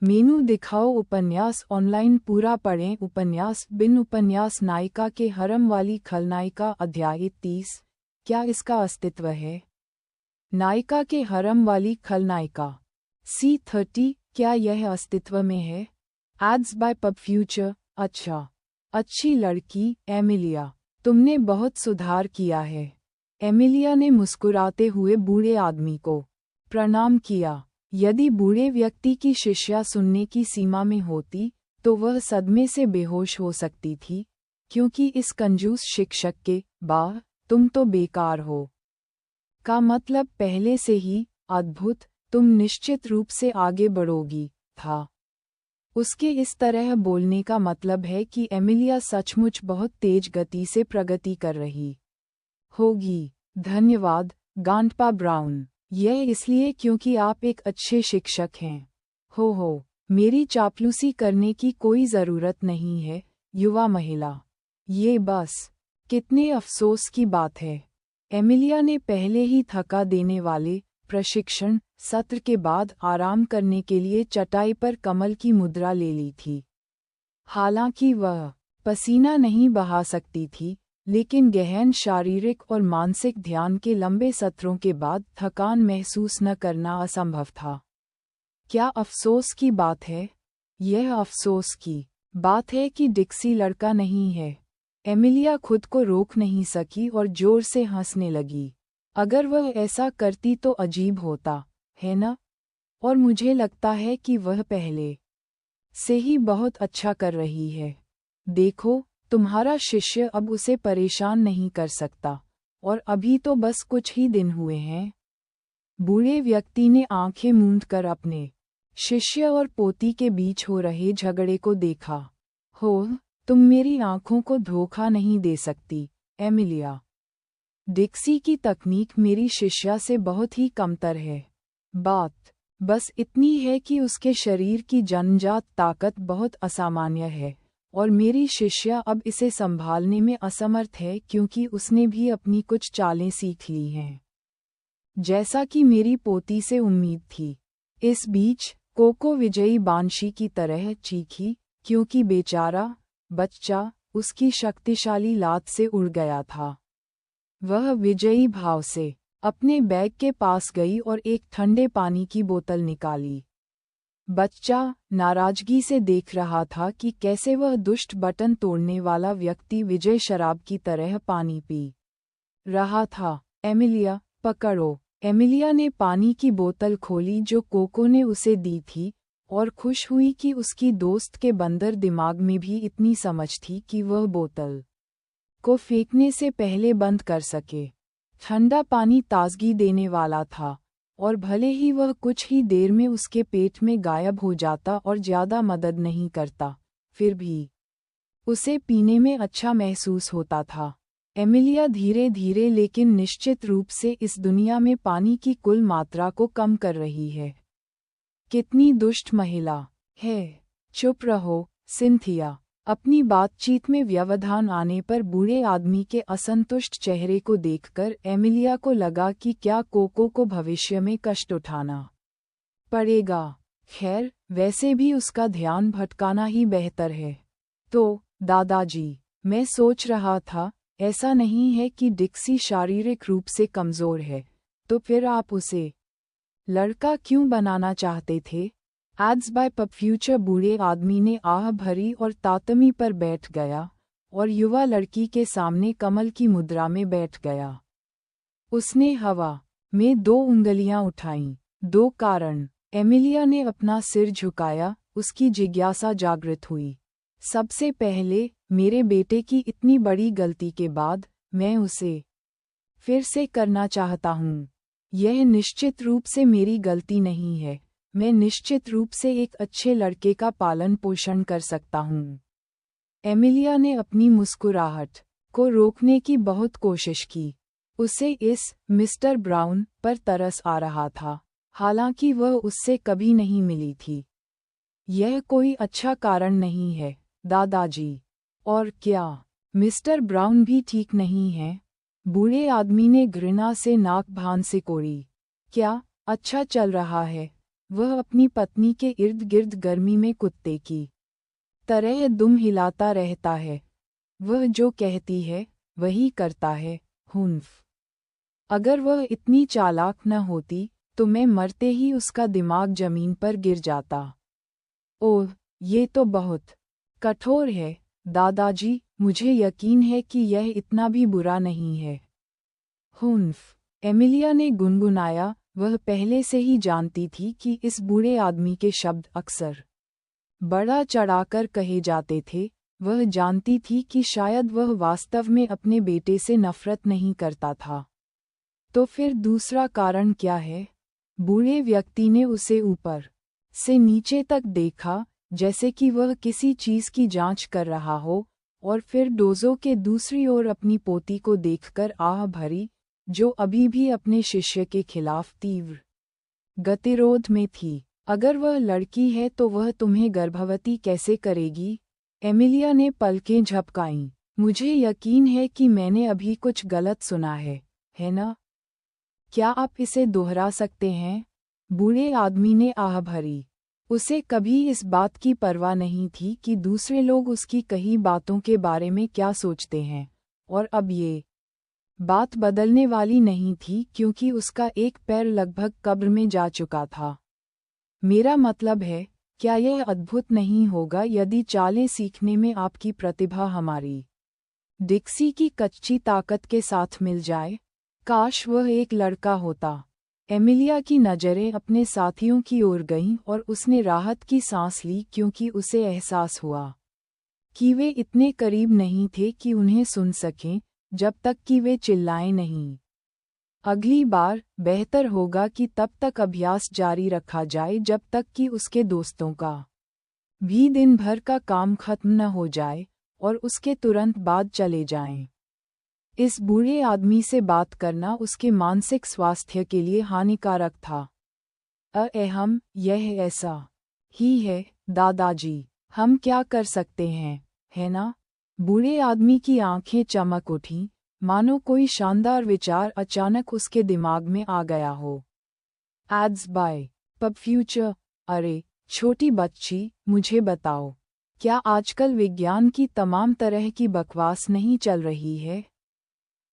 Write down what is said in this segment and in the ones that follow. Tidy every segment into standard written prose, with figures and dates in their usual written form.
मेनू दिखाओ। उपन्यास ऑनलाइन पूरा पढ़ें। उपन्यास बिन उपन्यास नायिका के हरम वाली खलनायिका। अध्याय 30। क्या इसका अस्तित्व है? नायिका के हरम वाली खलनायिका। C30। क्या यह अस्तित्व में है? Ads by PubFuture. अच्छा, अच्छी लड़की एमिलिया, तुमने बहुत सुधार किया है। एमिलिया ने मुस्कुराते हुए बूढ़े आदमी को प्रणाम किया। यदि बूढ़े व्यक्ति की शिष्या सुनने की सीमा में होती तो वह सदमे से बेहोश हो सकती थी, क्योंकि इस कंजूस शिक्षक के "बाह, तुम तो बेकार हो" का मतलब पहले से ही "अद्भुत, तुम निश्चित रूप से आगे बढ़ोगी" था। उसके इस तरह बोलने का मतलब है कि एमिलिया सचमुच बहुत तेज गति से प्रगति कर रही होगी। धन्यवाद, गांडपा ब्राउन। यह इसलिए क्योंकि आप एक अच्छे शिक्षक हैं। हो, मेरी चापलूसी करने की कोई ज़रूरत नहीं है। युवा महिला। ये बस कितने अफसोस की बात है। एमिलिया ने पहले ही थका देने वाले प्रशिक्षण सत्र के बाद आराम करने के लिए चटाई पर कमल की मुद्रा ले ली थी। हालांकि वह पसीना नहीं बहा सकती थी, लेकिन गहन शारीरिक और मानसिक ध्यान के लंबे सत्रों के बाद थकान महसूस न करना असंभव था। क्या अफसोस की बात है? यह अफसोस की बात है कि डिक्सी लड़का नहीं है। एमिलिया खुद को रोक नहीं सकी और जोर से हंसने लगी। अगर वह ऐसा करती तो अजीब होता, है ना? और मुझे लगता है कि वह पहले से ही बहुत अच्छा कर रही है। देखो, तुम्हारा शिष्य अब उसे परेशान नहीं कर सकता, और अभी तो बस कुछ ही दिन हुए हैं। बूढ़े व्यक्ति ने आंखें मूंद कर अपने शिष्य और पोती के बीच हो रहे झगड़े को देखा। हो, तुम मेरी आंखों को धोखा नहीं दे सकती, एमिलिया। डिक्सी की तकनीक मेरी शिष्या से बहुत ही कमतर है। बात बस इतनी है कि उसके शरीर की जन्मजात ताकत बहुत असामान्य है, और मेरी शिष्या अब इसे संभालने में असमर्थ है क्योंकि उसने भी अपनी कुछ चालें सीख ली हैं, जैसा कि मेरी पोती से उम्मीद थी। इस बीच कोको विजयी बांशी की तरह चीखी, क्योंकि बेचारा बच्चा उसकी शक्तिशाली लात से उड़ गया था। वह विजयी भाव से अपने बैग के पास गई और एक ठंडे पानी की बोतल निकाली। बच्चा नाराजगी से देख रहा था कि कैसे वह दुष्ट बटन तोड़ने वाला व्यक्ति विजय शराब की तरह पानी पी रहा था। एमिलिया, पकड़ो। एमिलिया ने पानी की बोतल खोली जो कोको ने उसे दी थी, और खुश हुई कि उसकी दोस्त के बंदर दिमाग में भी इतनी समझ थी कि वह बोतल को फेंकने से पहले बंद कर सके। ठंडा पानी ताजगी देने वाला था, और भले ही वह कुछ ही देर में उसके पेट में गायब हो जाता और ज़्यादा मदद नहीं करता, फिर भी उसे पीने में अच्छा महसूस होता था। एमिलिया धीरे धीरे लेकिन निश्चित रूप से इस दुनिया में पानी की कुल मात्रा को कम कर रही है। कितनी दुष्ट महिला है। चुप रहो, सिंथिया। अपनी बातचीत में व्यवधान आने पर बूढ़े आदमी के असंतुष्ट चेहरे को देखकर एमिलिया को लगा कि क्या कोको को भविष्य में कष्ट उठाना पड़ेगा। खैर, वैसे भी उसका ध्यान भटकाना ही बेहतर है। तो, दादाजी, मैं सोच रहा था, ऐसा नहीं है कि डिक्सी शारीरिक रूप से कमज़ोर है, तो फिर आप उसे लड़का क्यों बनाना चाहते थे? Ads by PubFuture. बूढ़े आदमी ने आह भरी और तातमी पर बैठ गया, और युवा लड़की के सामने कमल की मुद्रा में बैठ गया। उसने हवा में 2 उंगलियां उठाईं। 2 कारण। एमिलिया ने अपना सिर झुकाया, उसकी जिज्ञासा जागृत हुई। सबसे पहले, मेरे बेटे की इतनी बड़ी गलती के बाद, मैं उसे फिर से करना चाहता हूँ। यह निश्चित रूप से मेरी गलती नहीं है। मैं निश्चित रूप से एक अच्छे लड़के का पालन पोषण कर सकता हूँ। एमिलिया ने अपनी मुस्कुराहट को रोकने की बहुत कोशिश की। उसे इस मिस्टर ब्राउन पर तरस आ रहा था, हालांकि वह उससे कभी नहीं मिली थी। यह कोई अच्छा कारण नहीं है, दादाजी। और क्या मिस्टर ब्राउन भी ठीक नहीं है? बूढ़े आदमी ने घृणा से नाक भान से कोड़ी। क्या अच्छा चल रहा है? वह अपनी पत्नी के इर्द गिर्द गर्मी में कुत्ते की तरह दुम हिलाता रहता है। वह जो कहती है वही करता है। हुन्फ। अगर वह इतनी चालाक न होती तो मैं मरते ही उसका दिमाग जमीन पर गिर जाता। ओह, ये तो बहुत कठोर है दादाजी, मुझे यकीन है कि यह इतना भी बुरा नहीं है। हुन्फ। एमिलिया ने गुनगुनाया। वह पहले से ही जानती थी कि इस बूढ़े आदमी के शब्द अक्सर बड़ा चढ़ाकर कहे जाते थे। वह जानती थी कि शायद वह वास्तव में अपने बेटे से नफरत नहीं करता था। तो फिर दूसरा कारण क्या है? बूढ़े व्यक्ति ने उसे ऊपर से नीचे तक देखा, जैसे कि वह किसी चीज की जांच कर रहा हो, और फिर डोजो के दूसरी ओर अपनी पोती को देखकर आह भरी, जो अभी भी अपने शिष्य के खिलाफ तीव्र गतिरोध में थी। अगर वह लड़की है तो वह तुम्हें गर्भवती कैसे करेगी? एमिलिया ने पलकें झपकाईं। मुझे यकीन है कि मैंने अभी कुछ गलत सुना है ना? क्या आप इसे दोहरा सकते हैं? बूढ़े आदमी ने आह भरी। उसे कभी इस बात की परवाह नहीं थी कि दूसरे लोग उसकी कही बातों के बारे में क्या सोचते हैं, और अब ये बात बदलने वाली नहीं थी क्योंकि उसका एक पैर लगभग कब्र में जा चुका था। मेरा मतलब है, क्या यह अद्भुत नहीं होगा यदि चालें सीखने में आपकी प्रतिभा हमारी डिक्सी की कच्ची ताकत के साथ मिल जाए? काश वह एक लड़का होता। एमिलिया की नज़रें अपने साथियों की ओर गईं और उसने राहत की सांस ली क्योंकि उसे एहसास हुआ कि वे इतने करीब नहीं थे कि उन्हें सुन सकें, जब तक कि वे चिल्लाएं नहीं। अगली बार बेहतर होगा कि तब तक अभ्यास जारी रखा जाए जब तक कि उसके दोस्तों का भी दिन भर का काम खत्म न हो जाए और उसके तुरंत बाद चले जाएं। इस बूढ़े आदमी से बात करना उसके मानसिक स्वास्थ्य के लिए हानिकारक था। अहम यह ऐसा ही है दादाजी, हम क्या कर सकते हैं, है ना? बूढ़े आदमी की आंखें चमक उठीं, मानो कोई शानदार विचार अचानक उसके दिमाग में आ गया हो। Ads by PubFuture. अरे छोटी बच्ची, मुझे बताओ, क्या आजकल विज्ञान की तमाम तरह की बकवास नहीं चल रही है?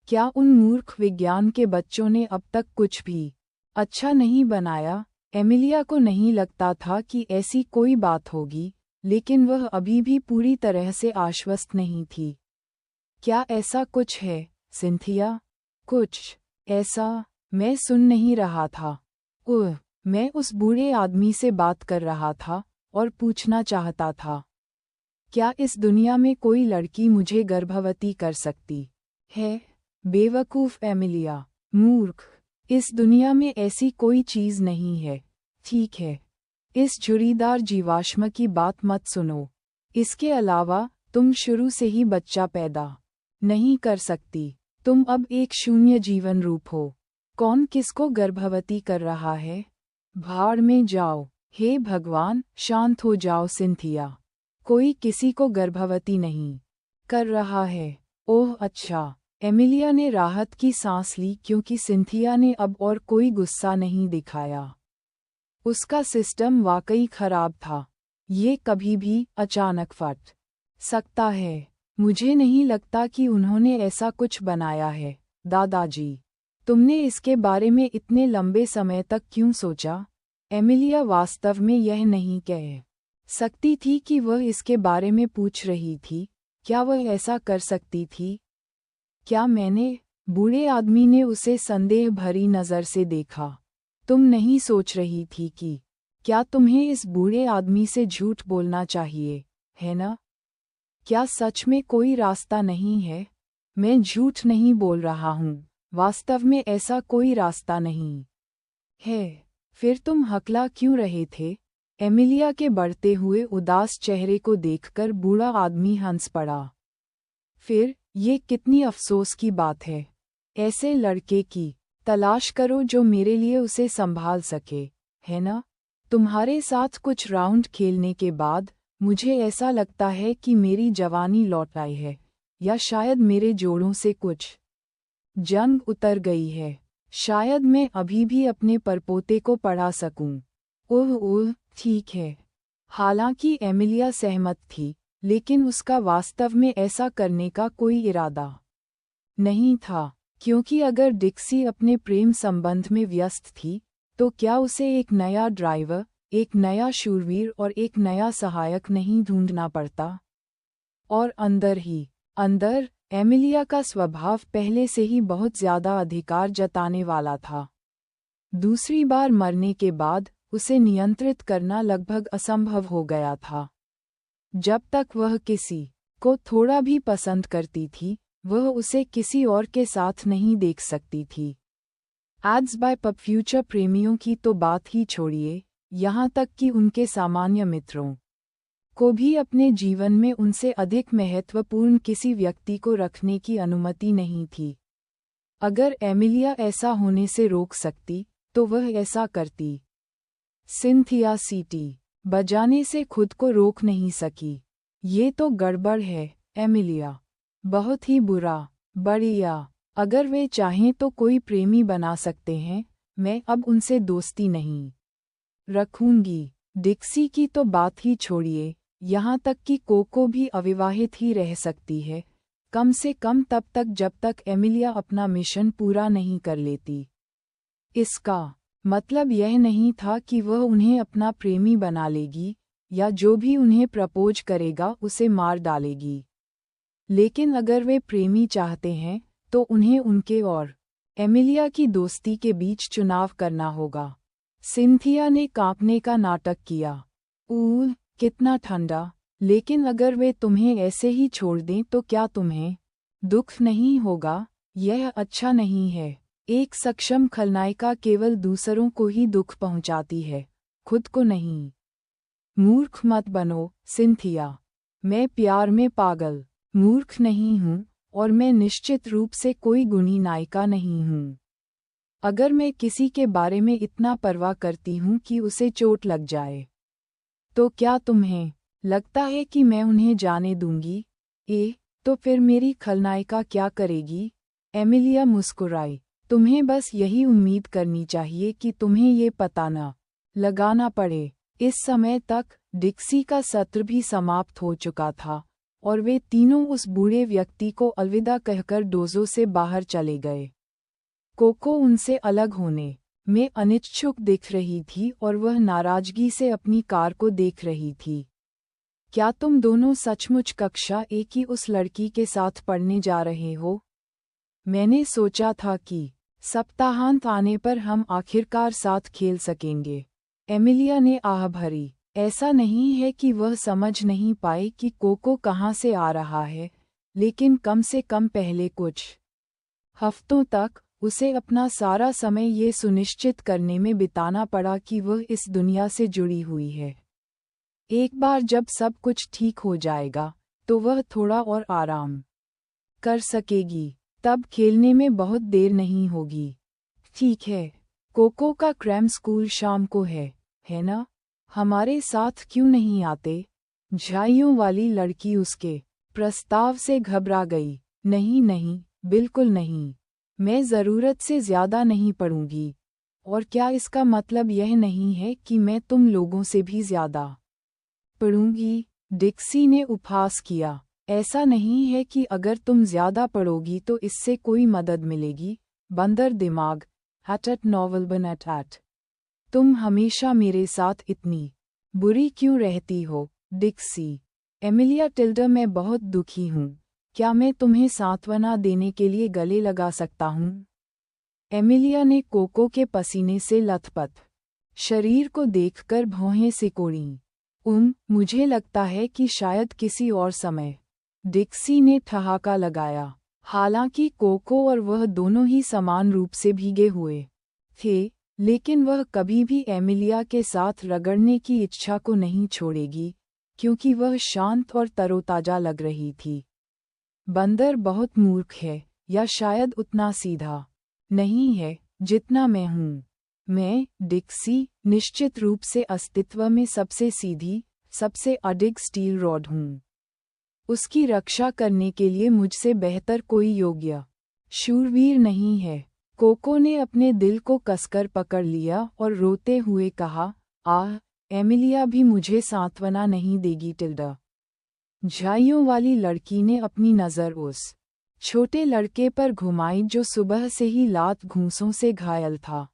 क्या उन मूर्ख विज्ञान के बच्चों ने अब तक कुछ भी अच्छा नहीं बनाया? एमिलिया को नहीं लगता था कि ऐसी कोई बात होगी, लेकिन वह अभी भी पूरी तरह से आश्वस्त नहीं थी। क्या ऐसा कुछ है, सिंथिया? कुछ ऐसा मैं सुन नहीं रहा था। ओह, मैं उस बूढ़े आदमी से बात कर रहा था और पूछना चाहता था, क्या इस दुनिया में कोई लड़की मुझे गर्भवती कर सकती है? बेवकूफ़ एमिलिया, मूर्ख, इस दुनिया में ऐसी कोई चीज़ नहीं है। ठीक है, इस झुर्रीदार जीवाश्म की बात मत सुनो। इसके अलावा तुम शुरू से ही बच्चा पैदा नहीं कर सकती। तुम अब एक शून्य जीवन रूप हो। कौन किसको गर्भवती कर रहा है? भाड़ में जाओ। हे भगवान, शांत हो जाओ सिंथिया। कोई किसी को गर्भवती नहीं कर रहा है। ओह अच्छा। एमिलिया ने राहत की सांस ली क्योंकि सिंथिया ने अब और कोई गुस्सा नहीं दिखाया। उसका सिस्टम वाकई खराब था। ये कभी भी अचानक फट सकता है। मुझे नहीं लगता कि उन्होंने ऐसा कुछ बनाया है, दादाजी। तुमने इसके बारे में इतने लंबे समय तक क्यों सोचा? एमिलिया वास्तव में यह नहीं कह सकती थी कि वह इसके बारे में पूछ रही थी। क्या वह ऐसा कर सकती थी? क्या मैंने? बूढ़े आदमी ने उसे संदेह भरी नज़र से देखा। तुम नहीं सोच रही थी कि क्या तुम्हें इस बूढ़े आदमी से झूठ बोलना चाहिए, है ना? क्या सच में कोई रास्ता नहीं है? मैं झूठ नहीं बोल रहा हूँ। वास्तव में ऐसा कोई रास्ता नहीं है। फिर तुम हकला क्यों रहे थे? एमिलिया के बढ़ते हुए उदास चेहरे को देखकर बूढ़ा आदमी हंस पड़ा। फिर, ये कितनी अफसोस की बात है। ऐसे लड़के की तलाश करो जो मेरे लिए उसे संभाल सके, है ना? तुम्हारे साथ कुछ राउंड खेलने के बाद, मुझे ऐसा लगता है कि मेरी जवानी लौट आई है, या शायद मेरे जोड़ों से कुछ जंग उतर गई है। शायद मैं अभी भी अपने परपोते को पढ़ा सकूं। ओह ओह, ठीक है। हालांकि एमिलिया सहमत थी, लेकिन उसका वास्तव में ऐसा करने का कोई इरादा नहीं था, क्योंकि अगर डिक्सी अपने प्रेम संबंध में व्यस्त थी, तो क्या उसे एक नया ड्राइवर, एक नया शूरवीर और एक नया सहायक नहीं ढूंढना पड़ता? और अंदर एमिलिया का स्वभाव पहले से ही बहुत ज्यादा अधिकार जताने वाला था। दूसरी बार मरने के बाद उसे नियंत्रित करना लगभग असंभव हो गया था। जब तक वह किसी को थोड़ा भी पसंद करती थी, वह उसे किसी और के साथ नहीं देख सकती थी। एड्स बाय पब फ्यूचर प्रेमियों की तो बात ही छोड़िए, यहाँ तक कि उनके सामान्य मित्रों को भी अपने जीवन में उनसे अधिक महत्वपूर्ण किसी व्यक्ति को रखने की अनुमति नहीं थी। अगर एमिलिया ऐसा होने से रोक सकती, तो वह ऐसा करती। सिंथिया सीटी बजाने से खुद को रोक नहीं सकी। ये तो गड़बड़ है, एमिलिया। बहुत ही बुरा। बढ़िया। अगर वे चाहें तो कोई प्रेमी बना सकते हैं, मैं अब उनसे दोस्ती नहीं रखूंगी। डिक्सी की तो बात ही छोड़िए, यहाँ तक कि कोको भी अविवाहित ही रह सकती है, कम से कम तब तक जब तक एमिलिया अपना मिशन पूरा नहीं कर लेती। इसका मतलब यह नहीं था कि वह उन्हें अपना प्रेमी बना लेगी, या जो भी उन्हें प्रपोज करेगा उसे मार डालेगी। लेकिन अगर वे प्रेमी चाहते हैं, तो उन्हें उनके और एमिलिया की दोस्ती के बीच चुनाव करना होगा। सिंथिया ने कांपने का नाटक किया। कितना ठंडा। लेकिन अगर वे तुम्हें ऐसे ही छोड़ दें तो क्या तुम्हें दुख नहीं होगा? यह अच्छा नहीं है। एक सक्षम खलनायिका केवल दूसरों को ही दुख पहुंचाती है, खुद को नहीं। मूर्ख मत बनो, सिंथिया। मैं प्यार में पागल मूर्ख नहीं हूँ, और मैं निश्चित रूप से कोई गुणी नायिका नहीं हूँ। अगर मैं किसी के बारे में इतना परवाह करती हूँ कि उसे चोट लग जाए, तो क्या तुम्हें लगता है कि मैं उन्हें जाने दूंगी? तो फिर मेरी खलनायिका क्या करेगी? एमिलिया मुस्कुराई। तुम्हें बस यही उम्मीद करनी चाहिए कि तुम्हें ये पता न लगाना पड़े। इस समय तक डिक्सी का सत्र भी समाप्त हो चुका था, और वे तीनों उस बूढ़े व्यक्ति को अलविदा कहकर डोजो से बाहर चले गए। कोको उनसे अलग होने में अनिच्छुक दिख रही थी और वह नाराजगी से अपनी कार को देख रही थी। क्या तुम दोनों सचमुच कक्षा एक की उस लड़की के साथ पढ़ने जा रहे हो? मैंने सोचा था कि सप्ताहांत आने पर हम आखिरकार साथ खेल सकेंगे। एमिलिया ने आह भरी। ऐसा नहीं है कि वह समझ नहीं पाई कि कोको कहाँ से आ रहा है, लेकिन कम से कम पहले कुछ हफ्तों तक उसे अपना सारा समय ये सुनिश्चित करने में बिताना पड़ा कि वह इस दुनिया से जुड़ी हुई है। एक बार जब सब कुछ ठीक हो जाएगा, तो वह थोड़ा और आराम कर सकेगी। तब खेलने में बहुत देर नहीं होगी। ठीक है। कोको का क्रैम स्कूल शाम को है ना? हमारे साथ क्यों नहीं आते? झाइयों वाली लड़की उसके प्रस्ताव से घबरा गई। नहीं, बिल्कुल नहीं। मैं ज़रूरत से ज़्यादा नहीं पढ़ूंगी। और क्या इसका मतलब यह नहीं है कि मैं तुम लोगों से भी ज़्यादा पढ़ूंगी? डिक्सी ने उपहास किया। ऐसा नहीं है कि अगर तुम ज़्यादा पढ़ोगी तो इससे कोई मदद मिलेगी। बंदर दिमाग। हटट नॉवल बनट। तुम हमेशा मेरे साथ इतनी बुरी क्यों रहती हो, डिक्सी? एमिलिया टिल्डर, मैं बहुत दुखी हूँ। क्या मैं तुम्हें सांत्वना देने के लिए गले लगा सकता हूँ? एमिलिया ने कोको के पसीने से लथपथ शरीर को देखकर भौहें सिकोड़ीं। मुझे लगता है कि शायद किसी और समय। डिक्सी ने ठहाका लगाया। हालांकि कोको और वह दोनों ही समान रूप से भीगे हुए थे, लेकिन वह कभी भी एमिलिया के साथ रगड़ने की इच्छा को नहीं छोड़ेगी, क्योंकि वह शांत और तरोताजा लग रही थी। बंदर बहुत मूर्ख है, या शायद उतना सीधा नहीं है जितना मैं हूँ। मैं, डिक्सी, निश्चित रूप से अस्तित्व में सबसे सीधी, सबसे अडिग स्टील रॉड हूँ। उसकी रक्षा करने के लिए मुझसे बेहतर कोई योग्य शूरवीर नहीं है। कोको ने अपने दिल को कसकर पकड़ लिया और रोते हुए कहा, आह, एमिलिया भी मुझे सांत्वना नहीं देगी टिल्डा। झाइयों वाली लड़की ने अपनी नज़र उस छोटे लड़के पर घुमाई जो सुबह से ही लात घूंसों से घायल था।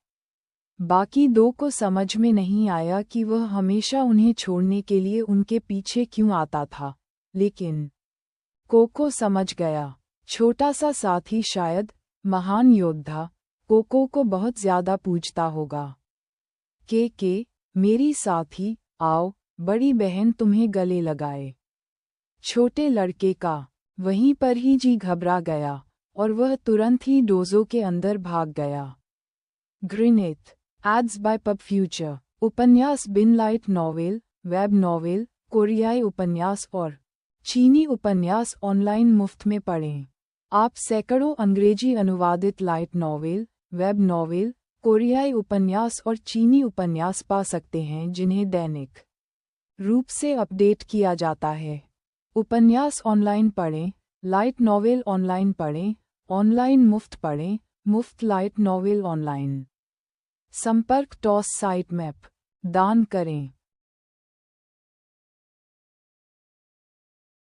बाकी दो को समझ में नहीं आया कि वह हमेशा उन्हें छोड़ने के लिए उनके पीछे क्यों आता था, लेकिन कोको समझ गया। छोटा सा साथी शायद महान योद्धा कोको को बहुत ज्यादा पूजता होगा। के मेरी साथी, आओ, बड़ी बहन तुम्हें गले लगाए। छोटे लड़के का वहीं पर ही जी घबरा गया और वह तुरंत ही डोजो के अंदर भाग गया। ग्रेनेथ एड्स बाय पब फ्यूचर। उपन्यास बिन लाइट नॉवेल, वेब नॉवेल, कोरियाई उपन्यास और चीनी उपन्यास ऑनलाइन मुफ्त में पढ़ें। आप सैकड़ों अंग्रेजी अनुवादित लाइट नॉवेल, वेब नॉवेल, कोरियाई उपन्यास और चीनी उपन्यास पा सकते हैं जिन्हें दैनिक रूप से अपडेट किया जाता है। उपन्यास ऑनलाइन पढ़ें, लाइट नॉवेल ऑनलाइन पढ़ें, ऑनलाइन मुफ्त पढ़ें, मुफ्त लाइट नॉवेल ऑनलाइन। संपर्क टॉस साइट मैप। दान करें।